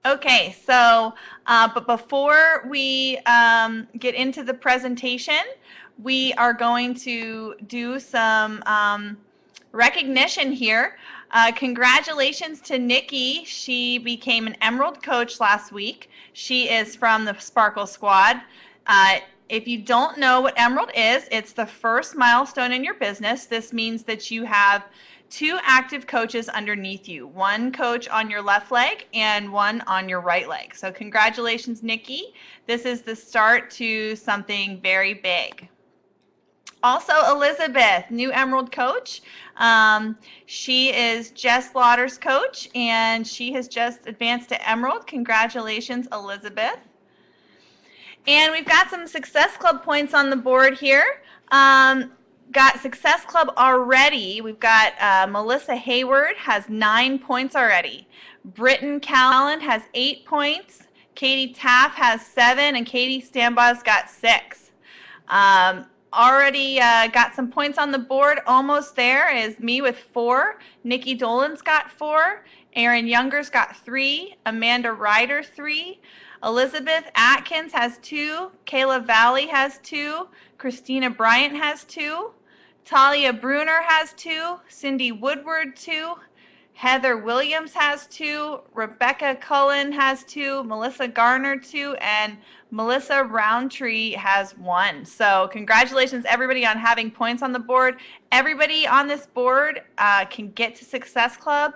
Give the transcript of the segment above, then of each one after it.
Okay, so but before we get into the presentation, we are going to do some recognition here. Congratulations to Nikki. She became an Emerald coach last week. She is from the Sparkle Squad. Uh, if you don't know what Emerald is, it's the first milestone in your business. This means that you have two active coaches underneath you, one coach on your left leg and one on your right leg. So congratulations, Nikki. This is the start to something very big. Also, Elizabeth, new Emerald coach. She is Jess Lauder's coach, and she has just advanced to Emerald. Congratulations, Elizabeth. And we've got some Success Club points on the board here. Got Success Club already. We've got Melissa Hayward has 9 points already. Britton Callan has 8 points. Katie Taff has 7, and Katie Stambaugh's got 6. Already got some points on the board. Almost there is me with 4. Nikki Dolan's got 4. Erin Younger's got 3. Amanda Ryder 3. Elizabeth Atkins has 2. Kayla Valley has 2. Christina Bryant has 2. Talia Bruner has 2. Cindy Woodward 2. Heather Williams has 2. Rebecca Cullen has 2. Melissa Garner 2. And Melissa Roundtree has 1. So congratulations, everybody, on having points on the board. Everybody on this board can get to Success Club.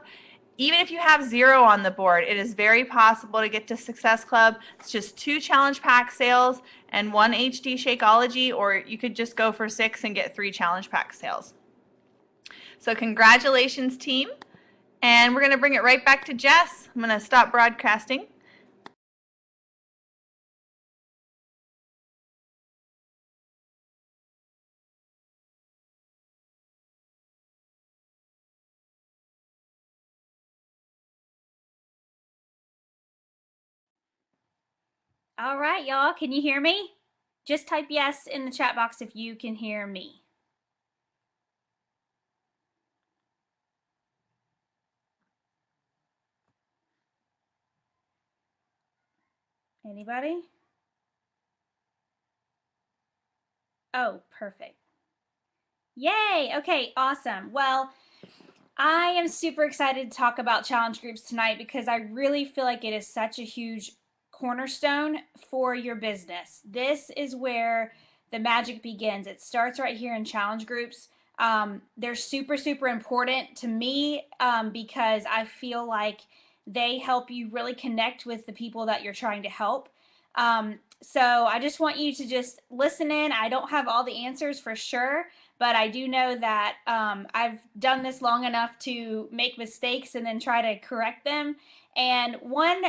Even if you have 0 on the board, it is very possible to get to Success Club. It's just 2 challenge pack sales and 1 HD Shakeology, or you could just go for 6 and get 3 challenge pack sales. So congratulations, team. And we're going to bring it right back to Jess. I'm going to stop broadcasting. All right, y'all, can you hear me? Just type yes in the chat box if you can hear me. Anybody? Oh, perfect. Yay! Okay, awesome. Well, I am super excited to talk about challenge groups tonight because I really feel like it is such a huge cornerstone for your business. This is where the magic begins. It starts right here in challenge groups. They're super, super important to me because I feel like they help you really connect with the people that you're trying to help. So I just want you to just listen in. I don't have all the answers for sure, but I do know that I've done this long enough to make mistakes and then try to correct them. And one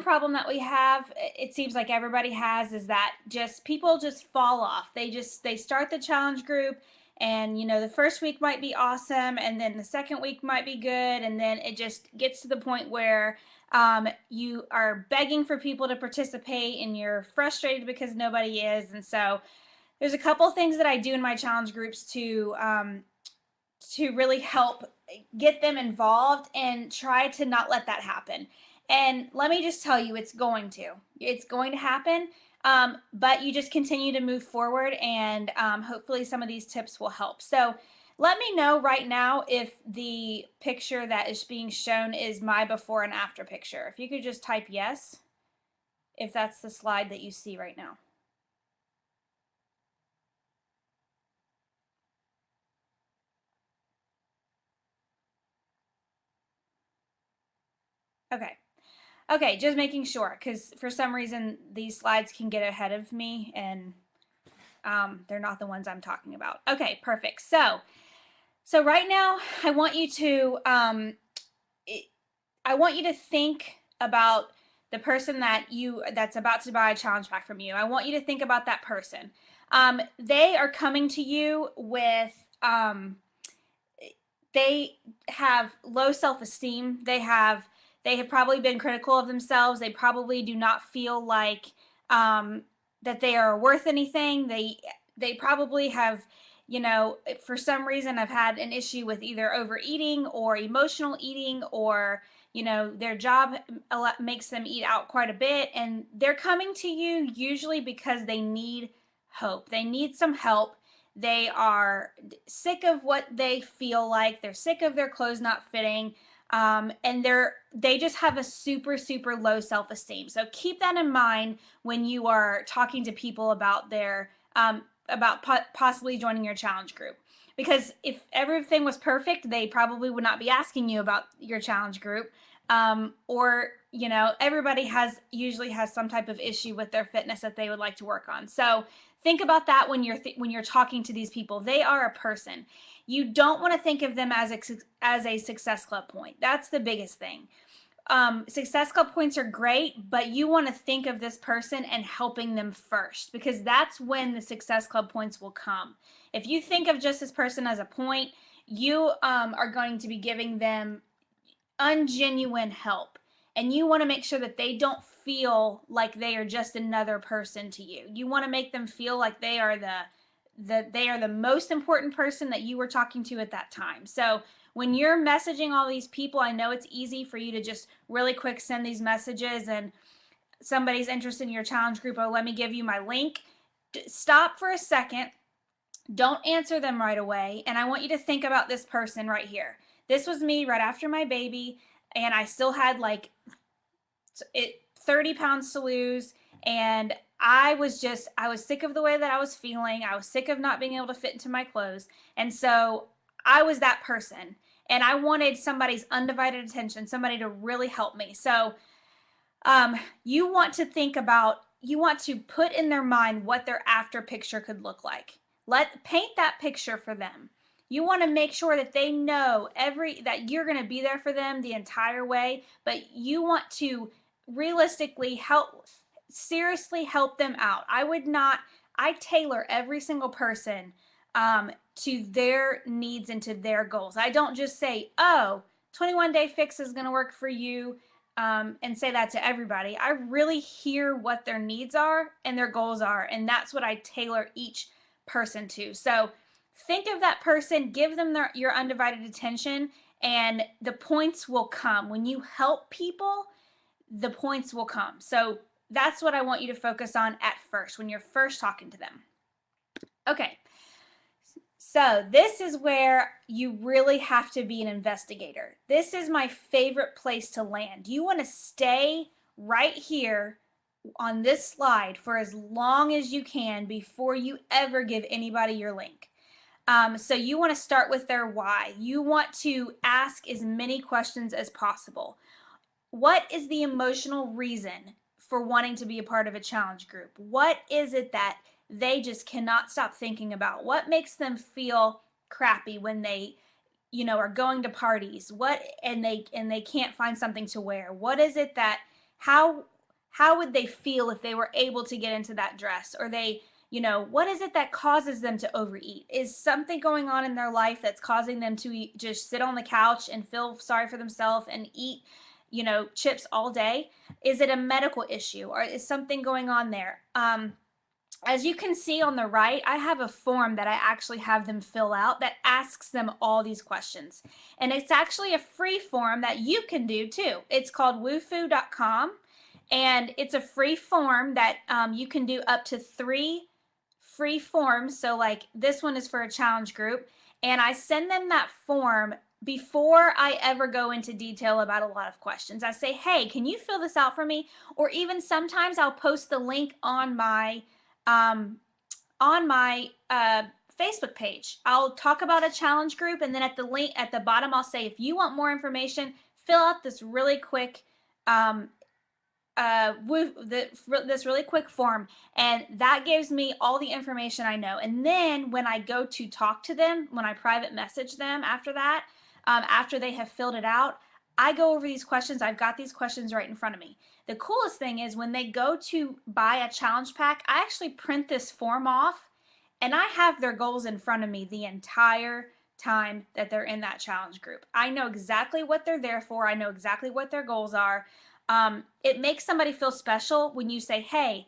problem that we have, it seems like everybody has, is that just people just fall off. They start the challenge group, and the first week might be awesome, and then the second week might be good, and then it just gets to the point where you are begging for people to participate and you're frustrated because nobody is. And so there's a couple things that I do in my challenge groups to really help get them involved and try to not let that happen. And let me just tell you, it's going to happen. But you just continue to move forward, and hopefully some of these tips will help. So let me know right now if the picture that is being shown is my before and after picture. If you could just type yes, if that's the slide that you see right now. Okay. Okay, just making sure, because for some reason these slides can get ahead of me, and they're not the ones I'm talking about. Okay, perfect. So right now I want you to think about the person that's about to buy a challenge pack from you. I want you to think about that person. They are coming to you with they have low self-esteem. They have probably been critical of themselves. They probably do not feel like that they are worth anything. They probably have for some reason I've had an issue with either overeating or emotional eating, or, their job makes them eat out quite a bit. And they're coming to you usually because they need hope. They need some help. They are sick of what they feel like. They're sick of their clothes not fitting. And they just have a super, super low self-esteem. So keep that in mind when you are talking to people about possibly joining your challenge group. Because if everything was perfect, they probably would not be asking you about your challenge group. Or, everybody usually has some type of issue with their fitness that they would like to work on. So think about that when you're talking to these people. They are a person. You don't want to think of them as a Success Club point. That's the biggest thing. Success Club points are great, but you want to think of this person and helping them first, because that's when the Success Club points will come. If you think of just this person as a point, you are going to be giving them ungenuine help. And you want to make sure that they don't feel like they are just another person to you. You want to make them feel like they are the most important person that you were talking to at that time. So when you're messaging all these people, I know it's easy for you to just really quick send these messages and somebody's interested in your challenge group. Oh, let me give you my link. Stop for a second. Don't answer them right away. And I want you to think about this person right here. This was me right after my baby, and I still had 30 pounds to lose. And I was sick of the way that I was feeling. I was sick of not being able to fit into my clothes. And so I was that person, and I wanted somebody's undivided attention, somebody to really help me. So you want to put in their mind what their after picture could look like. Paint that picture for them. You want to make sure that they know that you're going to be there for them the entire way, but you want to realistically seriously help them out. I tailor every single person to their needs and to their goals. I don't just say, 21 Day Fix is going to work for you, and say that to everybody. I really hear what their needs are and their goals are, and that's what I tailor each person to. So think of that person, give them your undivided attention, and the points will come. When you help people, the points will come. So that's what I want you to focus on at first, when you're first talking to them. Okay, so this is where you really have to be an investigator. This is my favorite place to land. You want to stay right here on this slide for as long as you can before you ever give anybody your link. So you want to start with their why. You want to ask as many questions as possible. What is the emotional reason for wanting to be a part of a challenge group? What is it that they just cannot stop thinking about? What makes them feel crappy when they, are going to parties? And they can't find something to wear? What is it that, how would they feel if they were able to get into that dress? Or what is it that causes them to overeat? Is something going on in their life that's causing them to just sit on the couch and feel sorry for themselves and eat, chips all day? Is it a medical issue, or is something going on there? As you can see on the right, I have a form that I actually have them fill out that asks them all these questions. And it's actually a free form that you can do too. It's called woofu.com, and it's a free form that you can do up to 3 free forms. So this one is for a challenge group, and I send them that form before I ever go into detail about a lot of questions. I say, hey, can you fill this out for me? Or even sometimes I'll post the link on my Facebook page. I'll talk about a challenge group, and then at the bottom I'll say, if you want more information, fill out this really quick this really quick form, and that gives me all the information I know. And then when I go to talk to them, when I private message them after that, after they have filled it out, I go over these questions. I've got these questions right in front of me. The coolest thing is when they go to buy a challenge pack, I actually print this form off, and I have their goals in front of me the entire time that they're in that challenge group. I know exactly what they're there for. I know exactly what their goals are. It makes somebody feel special when you say, hey,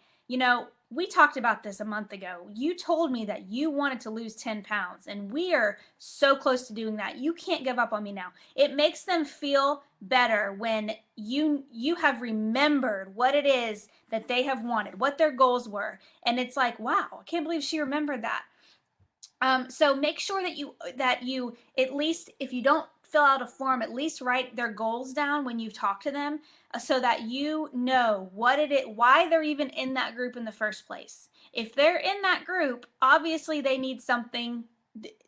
we talked about this a month ago. You told me that you wanted to lose 10 pounds, and we are so close to doing that. You can't give up on me now. It makes them feel better when you have remembered what it is that they have wanted, what their goals were. And it's like, wow, I can't believe she remembered that. So make sure that you at least, if you don't fill out a form, at least write their goals down when you talk to them, so that you know what it is, why they're even in that group in the first place. If they're in that group, obviously they need something,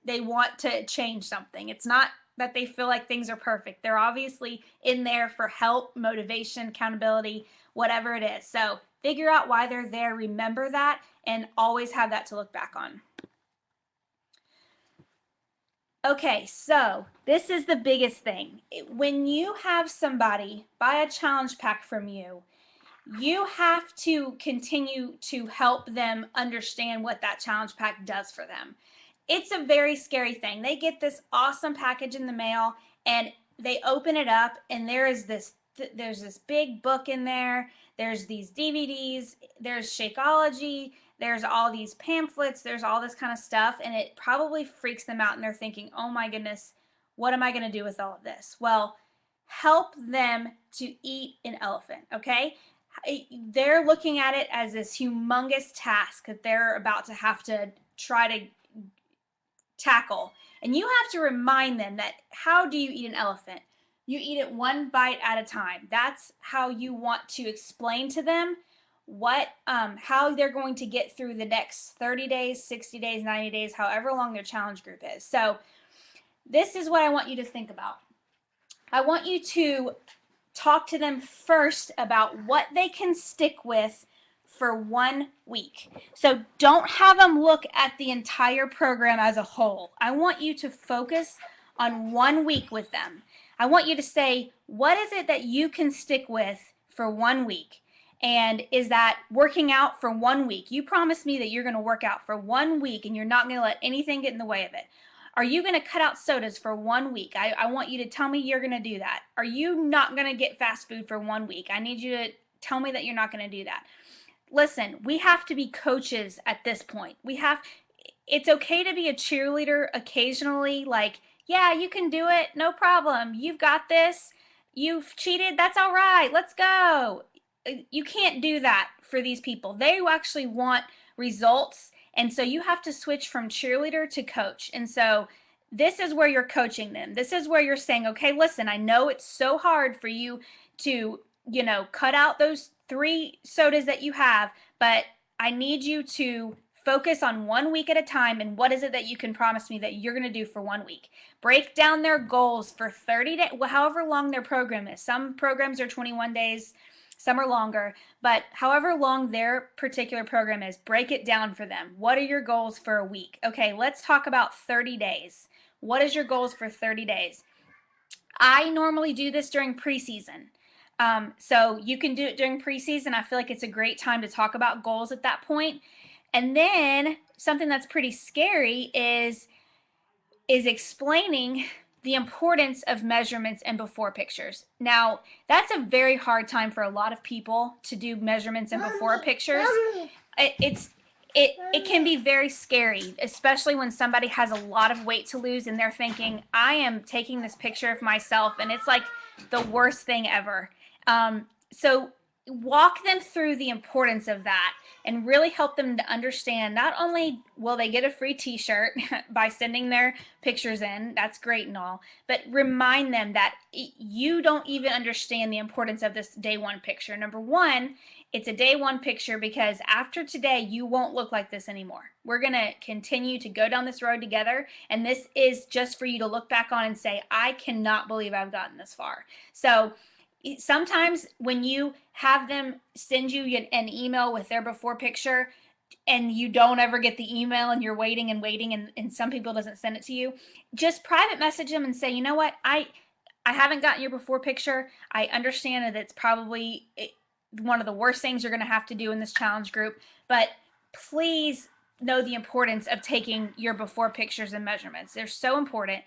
they want to change something. It's not that they feel like things are perfect. They're obviously in there for help, motivation, accountability, whatever it is. So figure out why they're there, remember that, and always have that to look back on. Okay, so this is the biggest thing. When you have somebody buy a challenge pack from you, you have to continue to help them understand what that challenge pack does for them. It's a very scary thing. They get this awesome package in the mail and they open it up, and there's this big book in there. There's these DVDs, there's Shakeology, there's all these pamphlets, there's all this kind of stuff, and it probably freaks them out, and they're thinking, oh my goodness, what am I going to do with all of this? Well, help them to eat an elephant, okay? They're looking at it as this humongous task that they're about to have to try to tackle. And you have to remind them that, how do you eat an elephant? You eat it one bite at a time. That's how you want to explain to them how they're going to get through the next 30 days, 60 days, 90 days, however long their challenge group is. So this is what I want you to think about. I want you to talk to them first about what they can stick with for 1 week. So don't have them look at the entire program as a whole. I want you to focus on 1 week with them. I want you to say, what is it that you can stick with for 1 week? And is that working out for 1 week? You promised me that you're going to work out for 1 week and you're not going to let anything get in the way of it. Are you going to cut out sodas for 1 week? I want you to tell me you're going to do that. Are you not going to get fast food for 1 week? I need you to tell me that you're not going to do that. Listen, we have to be coaches at this point. It's okay to be a cheerleader occasionally, like, yeah, you can do it, no problem. You've got this. You've cheated, that's all right. Let's go. You can't do that for these people. They actually want results. And so you have to switch from cheerleader to coach. And so this is where you're coaching them. This is where you're saying, okay, listen, I know it's so hard for you to, cut out those 3 sodas that you have, but I need you to focus on 1 week at a time. And what is it that you can promise me that you're going to do for 1 week? Break down their goals for 30 days, however long their program is. Some programs are 21 days. Some are longer, but however long their particular program is, break it down for them. What are your goals for a week? Okay, let's talk about 30 days. What is your goals for 30 days? I normally do this during preseason. So you can do it during preseason. I feel like it's a great time to talk about goals at that point. And then something that's pretty scary is explaining the importance of measurements and before pictures. Now, that's a very hard time for a lot of people to do measurements and before pictures. It can be very scary, especially when somebody has a lot of weight to lose and they're thinking, I am taking this picture of myself and it's like the worst thing ever. So walk them through the importance of that and really help them to understand, not only will they get a free t-shirt by sending their pictures in, that's great and all, but remind them that you don't even understand the importance of this day 1 picture. Number 1, it's a day 1 picture because after today, you won't look like this anymore. We're going to continue to go down this road together, and this is just for you to look back on and say, I cannot believe I've gotten this far. So sometimes when you have them send you an email with their before picture and you don't ever get the email and you're waiting and some people doesn't send it to you, just private message them and say, you know what, I haven't gotten your before picture. I understand that it's probably one of the worst things you're going to have to do in this challenge group, but please know the importance of taking your before pictures and measurements. They're so important.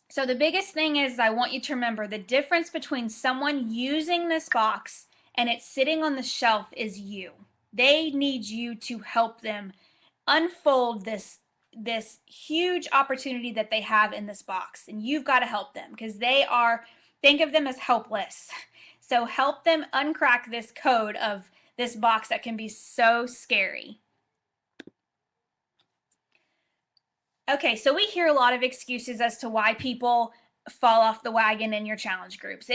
So the biggest thing is, I want you to remember the difference between someone using this box and it's sitting on the shelf is you. They need you to help them unfold this huge opportunity that they have in this box, and you've got to help them because think of them as helpless. So help them uncrack this code of this box that can be so scary. Okay, so we hear a lot of excuses as to why people fall off the wagon in your challenge groups.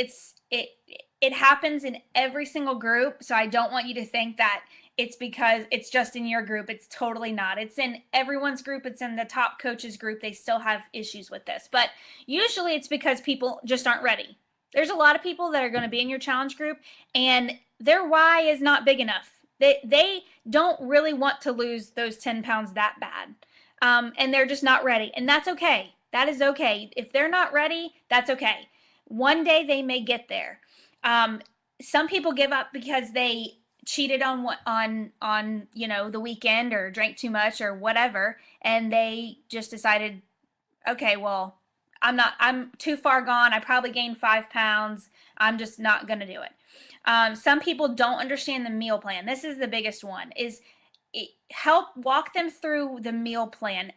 It happens in every single group, so I don't want you to think that it's because it's just in your group. It's totally not. It's in everyone's group. It's in the top coaches group. They still have issues with this, but usually it's because people just aren't ready. There's a lot of people that are going to be in your challenge group and their why is not big enough. They don't really want to lose those 10 pounds that bad. And they're just not ready. And that's okay. That is okay. If they're not ready, that's okay. One day they may get there. Some people give up because they cheated on the weekend or drank too much or whatever, and they just decided, okay, well, I'm too far gone. I probably gained 5 pounds. I'm just not going to do it. Some people don't understand the meal plan. This is the biggest one, is help walk them through the meal plan.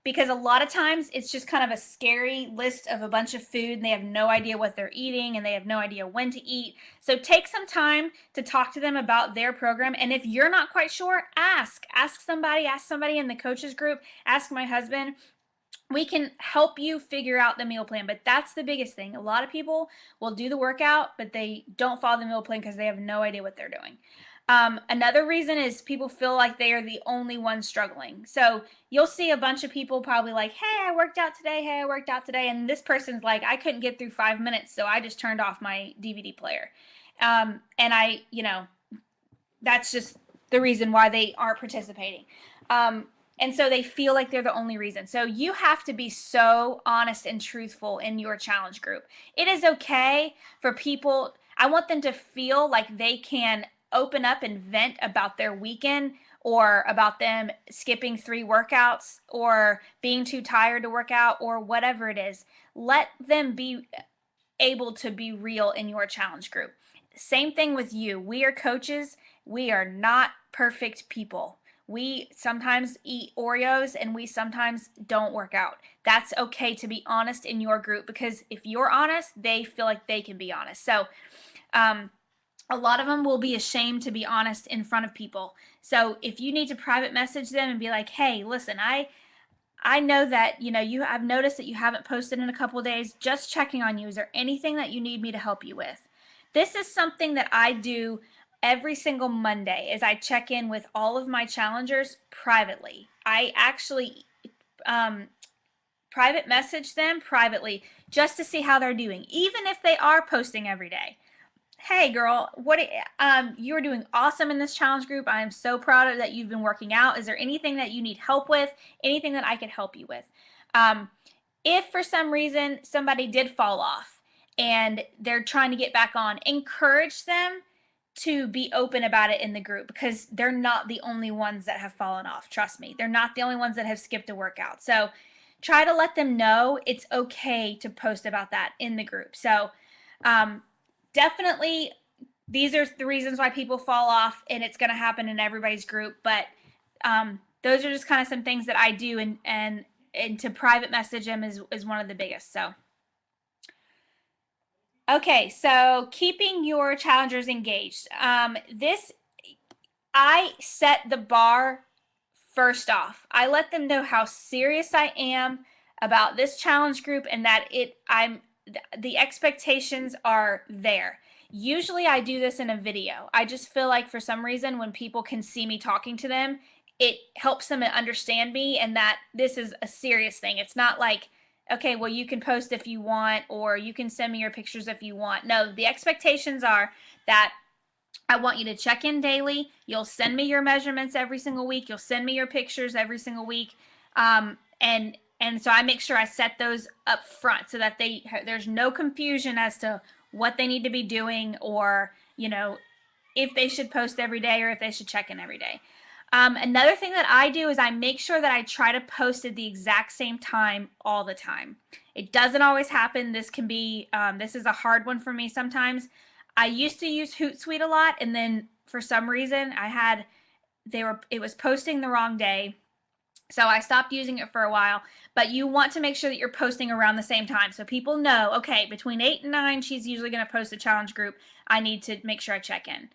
Because a lot of times it's just kind of a scary list of a bunch of food and they have no idea what they're eating and they have no idea when to eat. So take some time to talk to them about their program. And if you're not quite sure, ask somebody in the coaches group, ask my husband. We can help you figure out the meal plan, but that's the biggest thing. A lot of people will do the workout, but they don't follow the meal plan because they have no idea what they're doing. Another reason is people feel like they are the only ones struggling. So you'll see a bunch of people probably like, hey, I worked out today. Hey, I worked out today. And this person's like, I couldn't get through 5 minutes, so I just turned off my DVD player. And that's just the reason why they aren't participating. And so they feel like they're the only reason. So you have to be so honest and truthful in your challenge group. It is okay for people. I want them to feel like they can open up and vent about their weekend or about them skipping 3 workouts or being too tired to work out or whatever it is. Let them be able to be real in your challenge group. Same thing with you. We are coaches. We are not perfect people. We sometimes eat Oreos and we sometimes don't work out. That's okay to be honest in your group because if you're honest, they feel like they can be honest. So, a lot of them will be ashamed to be honest in front of people. So if you need to private message them and be like, hey, listen, I know that, I've noticed that you haven't posted in a couple of days, just checking on you. Is there anything that you need me to help you with? This is something that I do every single Monday is I check in with all of my challengers privately. I actually private message them privately just to see how they're doing, even if they are posting every day. Hey girl, you're doing awesome in this challenge group. I am so proud of that you've been working out. Is there anything that you need help with? Anything that I could help you with? If for some reason somebody did fall off and they're trying to get back on, encourage them to be open about it in the group because they're not the only ones that have fallen off. Trust me, they're not the only ones that have skipped a workout. So try to let them know it's okay to post about that in the group. So, definitely, these are the reasons why people fall off, and it's going to happen in everybody's group. But those are just kind of some things that I do, and to private message them is one of the biggest. So, okay, so keeping your challengers engaged. I set the bar first off. I let them know how serious I am about this challenge group, and that the expectations are there. Usually I do this in a video. I just feel like for some reason when people can see me talking to them, it helps them understand me and that this is a serious thing. It's not like, okay, well, you can post if you want or you can send me your pictures if you want. No, the expectations are that I want you to check in daily. You'll send me your measurements every single week. You'll send me your pictures every single week. And so I make sure I set those up front so that there's no confusion as to what they need to be doing or, if they should post every day or if they should check in every day. Another thing that I do is I make sure that I try to post at the exact same time all the time. It doesn't always happen. This is a hard one for me sometimes. I used to use Hootsuite a lot, and then for some reason it was posting the wrong day. So I stopped using it for a while, but you want to make sure that you're posting around the same time. So people know, okay, between 8 and 9, she's usually going to post a challenge group. I need to make sure I check in.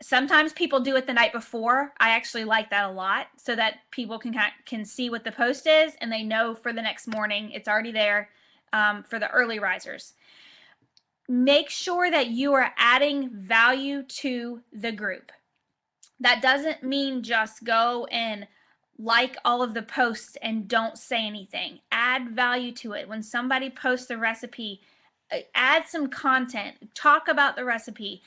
Sometimes people do it the night before. I actually like that a lot so that people can see what the post is and they know for the next morning it's already there for the early risers. Make sure that you are adding value to the group. That doesn't mean just go and like all of the posts and don't say anything. Add value to it. When somebody posts a recipe, add some content. Talk about the recipe.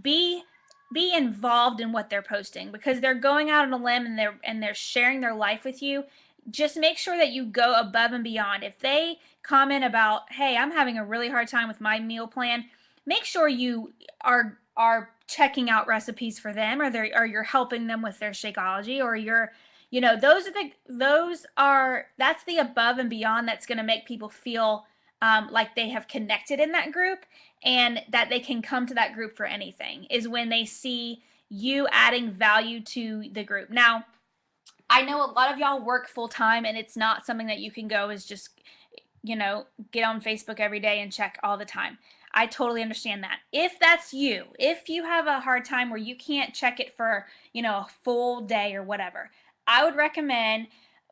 Be involved in what they're posting because they're going out on a limb and they're sharing their life with you. Just make sure that you go above and beyond. If they comment about, hey, I'm having a really hard time with my meal plan, make sure you are checking out recipes for them, or you're helping them with their Shakeology, or you're, that's the above and beyond that's going to make people feel like they have connected in that group and that they can come to that group for anything, is when they see you adding value to the group. Now, I know a lot of y'all work full time and it's not something that you can go is just, get on Facebook every day and check all the time. I totally understand that. If that's you, if you have a hard time where you can't check it for, a full day or whatever, I would recommend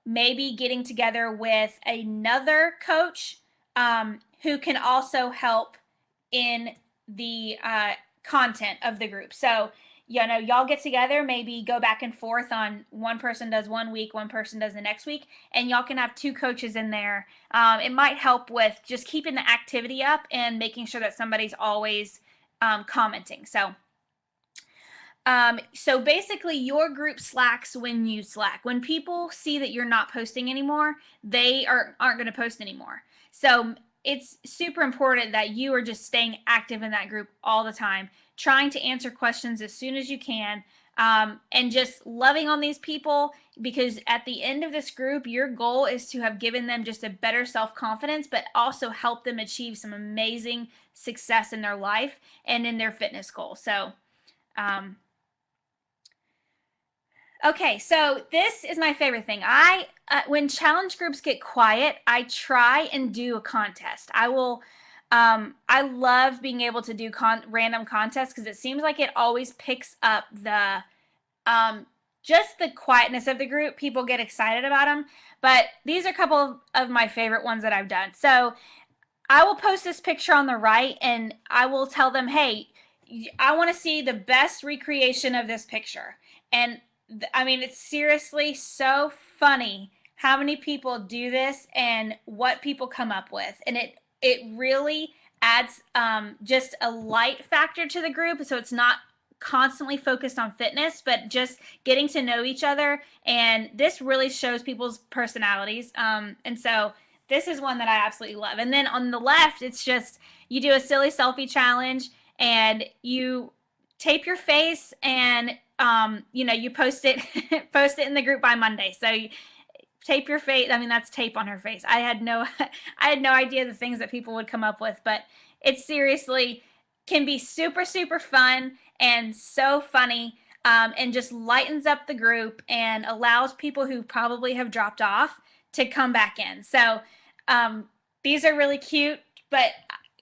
maybe getting together with another coach who can also help in the content of the group. So, y'all get together, maybe go back and forth on one person does 1 week, one person does the next week, and y'all can have 2 coaches in there. It might help with just keeping the activity up and making sure that somebody's always commenting. So basically your group slacks when you slack. When people see that you're not posting anymore, they aren't going to post anymore. So it's super important that you are just staying active in that group all the time, trying to answer questions as soon as you can, and just loving on these people, because at the end of this group, your goal is to have given them just a better self-confidence, but also help them achieve some amazing success in their life and in their fitness goals. So, okay, so this is my favorite thing. When challenge groups get quiet, I try and do a contest. I love being able to do random contests because it seems like it always picks up the just the quietness of the group. People get excited about them. But these are a couple of my favorite ones that I've done. So I will post this picture on the right and I will tell them, hey, I want to see the best recreation of this picture. And I mean, it's seriously so funny how many people do this and what people come up with. And it really adds just a light factor to the group. So it's not constantly focused on fitness, but just getting to know each other. And this really shows people's personalities. And so this is one that I absolutely love. And then on the left, it's just, you do a silly selfie challenge and you tape your face and you post it in the group by Monday. So you tape your face. I mean, that's tape on her face. I had no idea the things that people would come up with, but it seriously can be super, super fun and so funny, and just lightens up the group and allows people who probably have dropped off to come back in. So these are really cute, but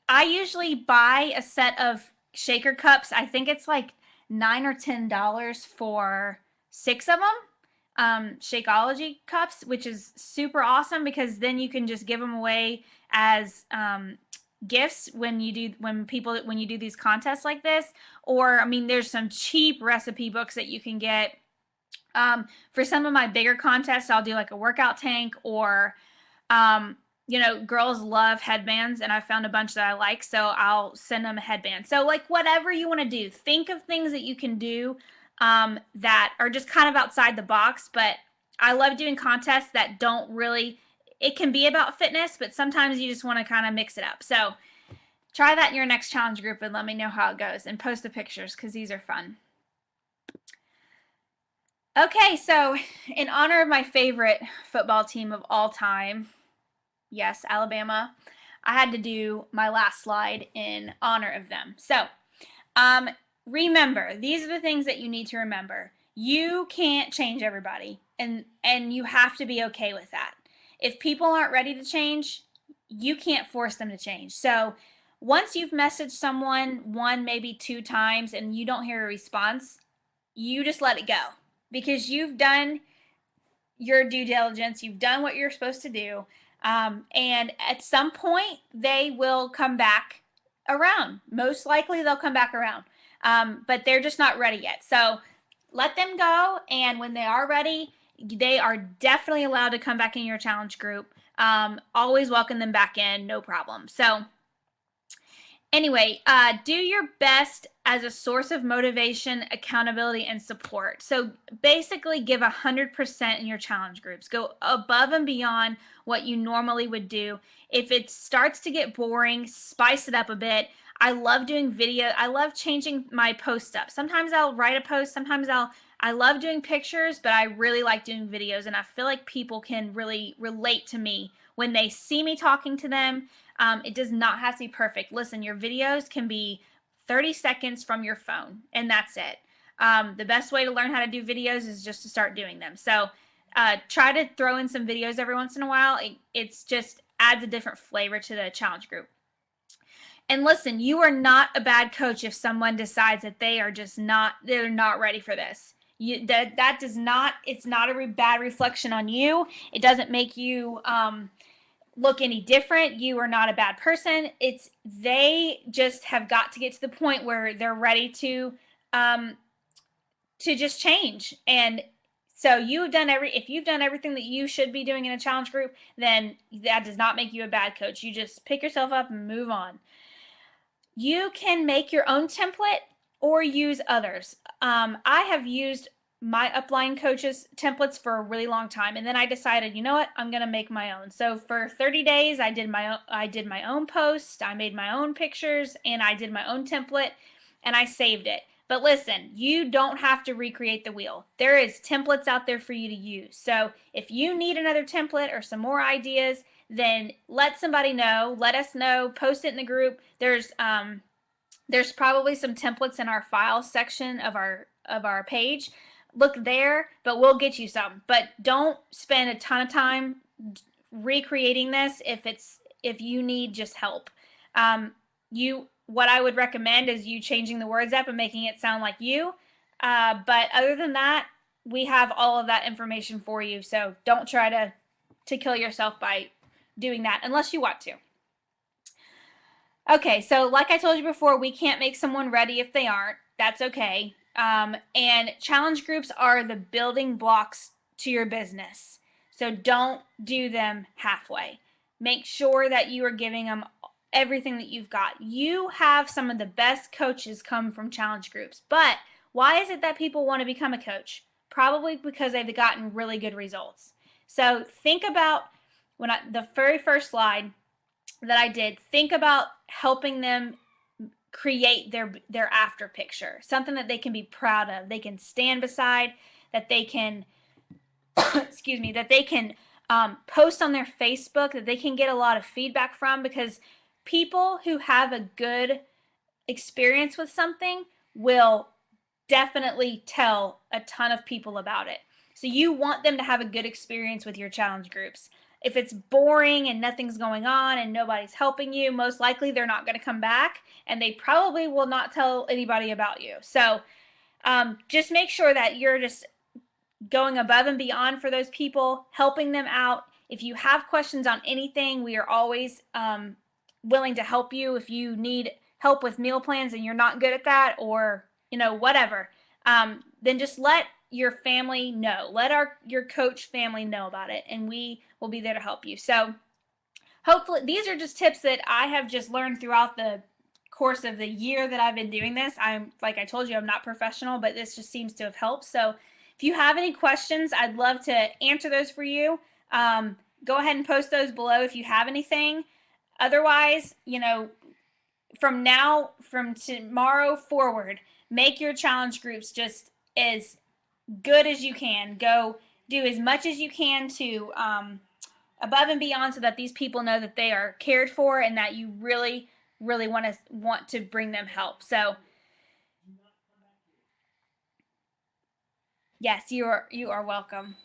I usually buy a set of shaker cups. I think it's like $9 or $10 for 6 of them, Shakeology cups, which is super awesome because then you can just give them away as gifts when you do these contests like this. Or I mean, there's some cheap recipe books that you can get. For some of my bigger contests, I'll do like a workout tank, or girls love headbands and I found a bunch that I like, so I'll send them a headband. So like whatever you want to do, think of things that you can do that are just kind of outside the box. But I love doing contests that don't really, it can be about fitness, but sometimes you just want to kind of mix it up. So try that in your next challenge group and let me know how it goes and post the pictures because these are fun. Okay, so in honor of my favorite football team of all time, yes, Alabama, I had to do my last slide in honor of them. So remember, these are the things that you need to remember. You can't change everybody, and you have to be okay with that. If people aren't ready to change, you can't force them to change. So once you've messaged someone one, maybe two times, and you don't hear a response, you just let it go, because you've done your due diligence. You've done what you're supposed to do. And at some point, they will come back around. Most likely, they'll come back around. But they're just not ready yet. So let them go. And when they are ready, they are definitely allowed to come back in your challenge group. Always welcome them back in, no problem. So anyway, do your best as a source of motivation, accountability, and support. So basically give 100% in your challenge groups. Go above and beyond what you normally would do. If it starts to get boring, spice it up a bit. I love doing video. I love changing my post up. Sometimes I'll write a post. Sometimes I love doing pictures, but I really like doing videos, and I feel like people can really relate to me when they see me talking to them. It does not have to be perfect. Listen, your videos can be 30 seconds from your phone, and that's it. The best way to learn how to do videos is just to start doing them. So try to throw in some videos every once in a while. It's just adds a different flavor to the challenge group. And listen, you are not a bad coach if someone decides that they're not ready for this. That does not, it's not a bad reflection on you. It doesn't make you look any different. You are not a bad person. They just have got to get to the point where they're ready to just change. And so if you've done everything that you should be doing in a challenge group, then that does not make you a bad coach. You just pick yourself up and move on. You can make your own template or use others. I have used my upline coaches templates for a really long time, and then I decided, you know what, I'm gonna make my own. So for 30 days, I did my own post, I made my own pictures, and I did my own template, and I saved it. But listen, you don't have to recreate the wheel. There is templates out there for you to use. So if you need another template or some more ideas, then let somebody know. Let us know. Post it in the group. There's probably some templates in our files section of our page. Look there, but we'll get you some. But don't spend a ton of time recreating this if you need just help. What I would recommend is you changing the words up and making it sound like you. But other than that, we have all of that information for you. So don't try to kill yourself by doing that unless you want to. Okay, so like I told you before, we can't make someone ready if they aren't. That's okay. And challenge groups are the building blocks to your business. So don't do them halfway. Make sure that you are giving them everything that you've got. You have some of the best coaches come from challenge groups. But why is it that people want to become a coach? Probably because they've gotten really good results. So think about the very first slide that I did, think about helping them create their after picture, something that they can be proud of, they can stand beside, that they can excuse me, that they can post on their Facebook, that they can get a lot of feedback from, because people who have a good experience with something will definitely tell a ton of people about it. So you want them to have a good experience with your challenge groups. If it's boring and nothing's going on and nobody's helping you, most likely they're not going to come back, and they probably will not tell anybody about you. So just make sure that you're just going above and beyond for those people, helping them out. If you have questions on anything, we are always willing to help you. If you need help with meal plans and you're not good at that, or whatever, then just let your family know. Let your coach family know about it, and we will be there to help you. So hopefully these are just tips that I have just learned throughout the course of the year that I've been doing this. Like I told you, I'm not professional, but this just seems to have helped. So if you have any questions, I'd love to answer those for you. Go ahead and post those below if you have anything. Otherwise, from tomorrow forward, make your challenge groups just as good as you can. Go do as much as you can to above and beyond so that these people know that they are cared for and that you really, really want to bring them help. So yes, you are welcome.